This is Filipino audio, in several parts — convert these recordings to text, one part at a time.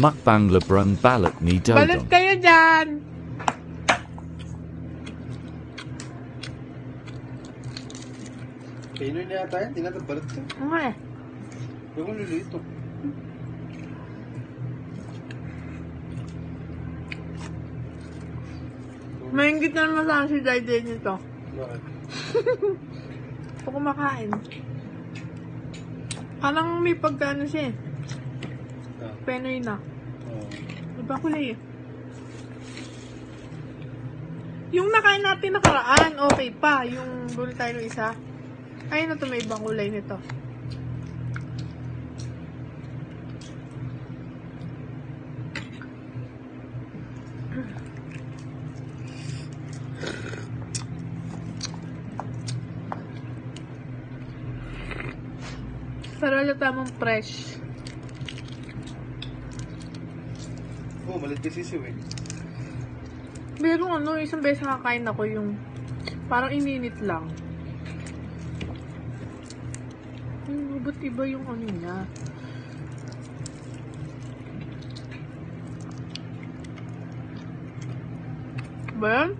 Mukbang Lebrun Balat ni Balat Dodong. kayo dyan! Pinoy na yata yan, tinatabalat ka. Ano eh? Huwag mo lulito. Maingit na naman sa si Dayday nito. Bakit? Ako kumakain. Parang may pagkano siya eh. Ah, Penoy na. oo. Iba kulay eh. Yung nakain natin nakaraan, okay pa. Yung buli tayo ng isa. Ayun na to, may ibang kulay nito. Pero wala tamang fresh. Oo, malit kasi sisiw eh. Pero ano, isang beses nakakain ako yung parang ininit lang. Ba't iba yung ano niya? Ba yan?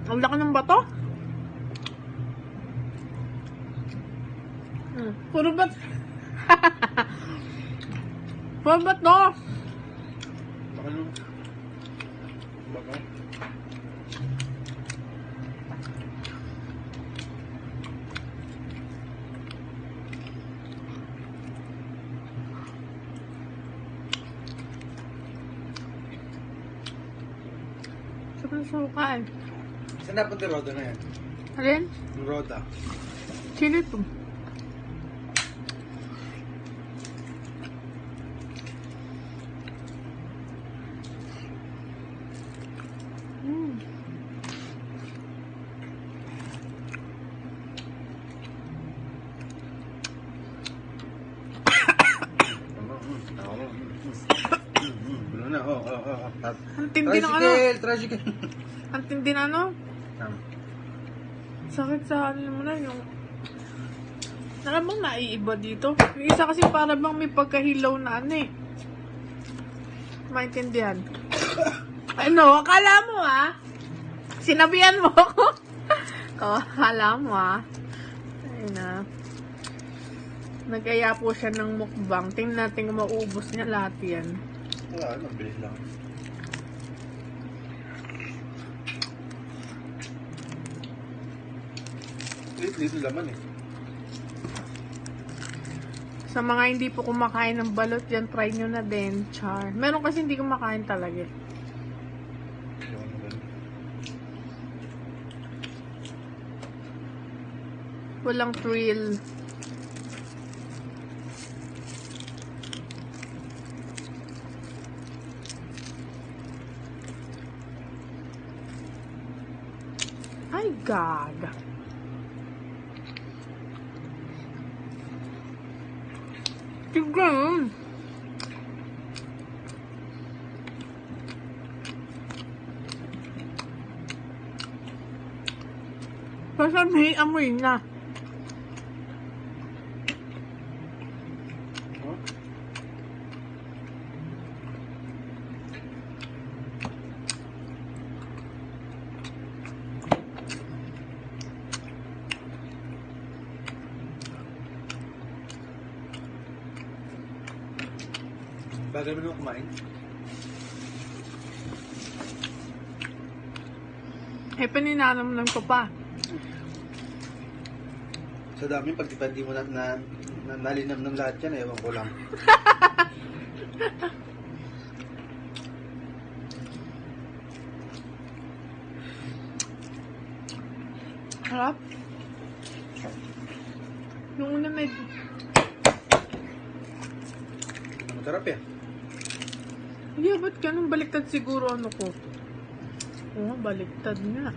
Ang laki ng bato? Puro bat... Puro bato! Baka nung... Baka? Sobrang suka eh. Saan napunta yung roda na yan? Alin? Yung roda. Chili to. Ano na, oo. Ang tindi ng ano? Tricycle! Ang tindi ng ano? Tama. Sakit sa ano mo na yung... Alam bang naiiba dito? Yung isa kasi para bang may pagkahilaw na ano eh. Maintindihan. Ano? Akala mo ah? Sinabihan mo ako? Akala mo ah? Ayun na. Nag-aya po siya ng mukbang. Tingnan natin kung maubos niya lahat yan. Wala, mabilis lang. Lit-lit laman eh. Sa mga hindi po kumakain ng balot yan, try nyo na din, char. Meron kasi hindi kumakain talaga. Walang thrill. Ay, God. Tignan. Basta may amoy na. Huh? Bagal mo na kumain? Eh, paninanam ko pa. Sa dami, pag di mo na nalinam ng lahat yan, ewan ko lang. Harap. Yung una may... Masarap yan. Yeah, ba't ganun baliktad siguro ano ko? Oo, baliktad nga.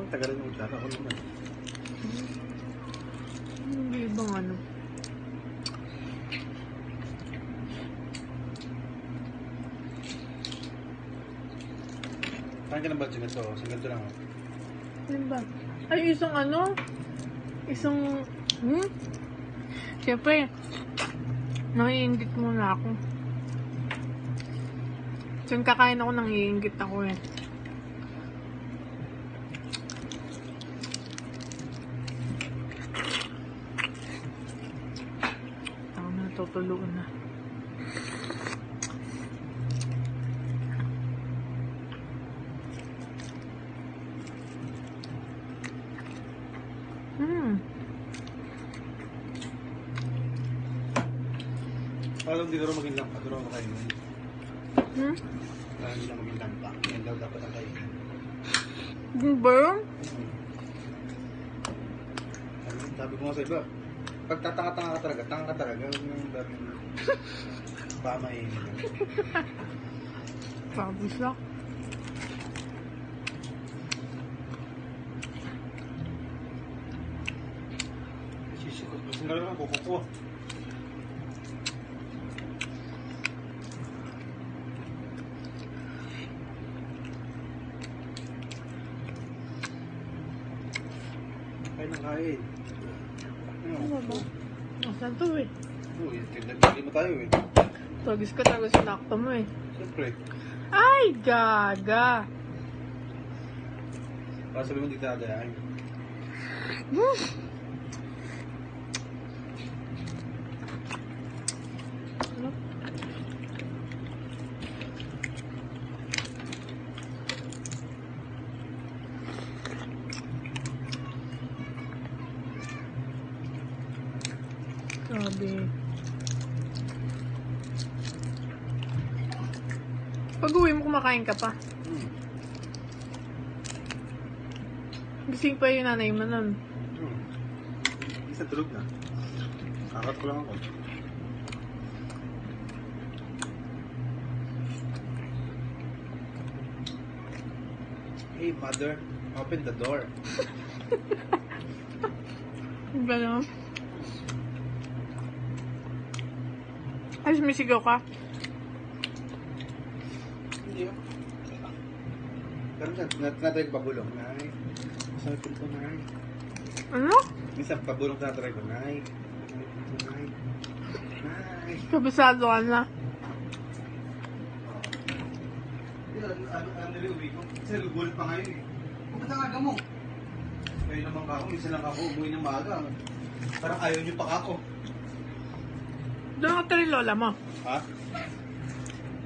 Tagal ng utara ko naman. Hindi bang ano? Kain ka ng batch ganito. Sa ganito lang. Ano ba? Ay, isang ano? Isang Siyempre, naiingit muna ako. Kung kakain ako, nangiingit ako eh. Ako na, tutuluan na. Parang hindi ka rin maging lampa. Doon ako makainin. Parang hindi na maging lampa. Yan daw dapat ang kainin. Ano ba yun? Sabi ko nga sa iba, pag tatanga-tanga ka talaga, tanga ka talaga. Yung daming pamainin. Pabos lang. Sisikot. Kasi nga lang kukuko. Kain ng kain. Ano ba? Asan to eh? Uy, nagkakali mo tayo eh. Tagis ka talaga sinakto mo eh. Siyempre. Ay, gaga! Para sabi mo hindi tayo dadayain. Ano? Grabe. Pag uwi mo, kumakain ka pa. Gising pa yung nanay mo nun. Isa tulog na. Kakat ko lang ako. Hey mother, open the door. Gano'n. Ay, sumisigaw ka? Hindi ako. Pero natry ko pabulong. Nay, masakit ko nay. Ano? Minsan pabulong natry ko. Nay, nay. Nay. Kabisado ka na. Ano nila uwi ko? Kasi nagugulat pa ngayon eh. Kung ba't ang aga mo? Ngayon naman ka ako, minsan lang ako umuwi ng maaga. Parang ayaw niyo pa ako. Doon nakatira yung lola mo. Ha?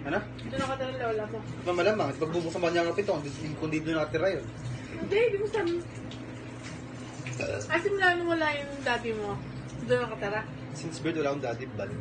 Ano? Doon nakatira yung lola mo. Malamang, pagbubuksan ba niya ang pito kung di doon nakatira yun? Hindi mo sabi. Simula nung wala yung daddy mo. Doon nakatira. Since birth, wala akong daddy bal.